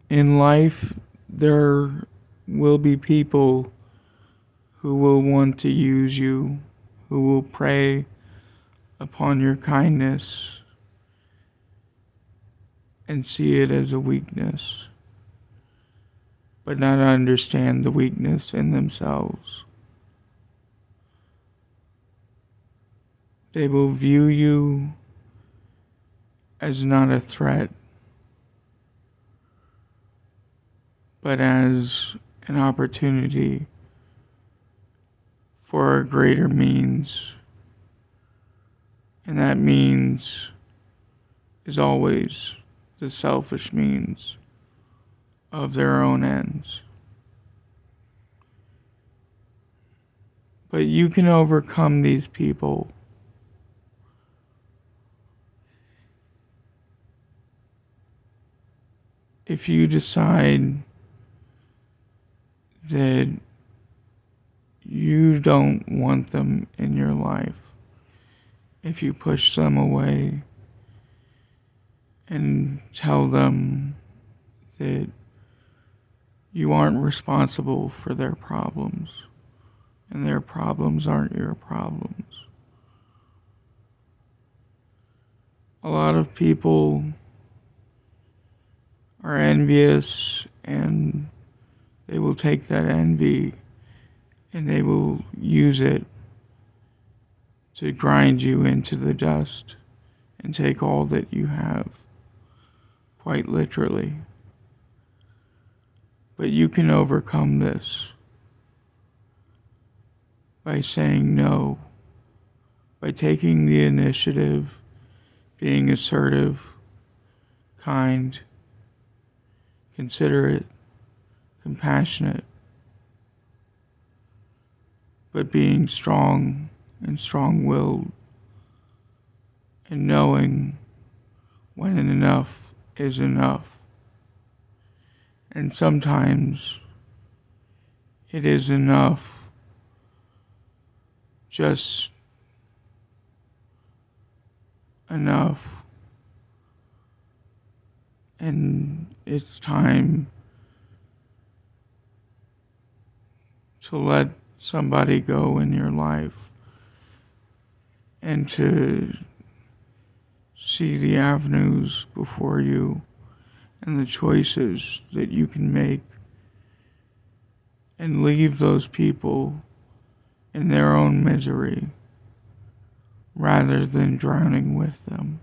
In life, there will be people who will want to use you, who will prey upon your kindness and see it as a weakness, but not understand the weakness in themselves. They will view you as not a threat, but as an opportunity for a greater means. And that means is always the selfish means of their own ends. But you can overcome these people if you decide that you don't want them in your life. If you push them away and tell them that you aren't responsible for their problems and their problems aren't your problems. A lot of people are envious, and they will take that envy and they will use it to grind you into the dust and take all that you have, quite literally. But you can overcome this by saying no, by taking the initiative, being assertive, kind, considerate, compassionate, but being strong and strong-willed and knowing when enough is enough. And sometimes it is enough just enough, and it's time to let somebody go in your life and to see the avenues before you and the choices that you can make and leave those people in their own misery rather than drowning with them.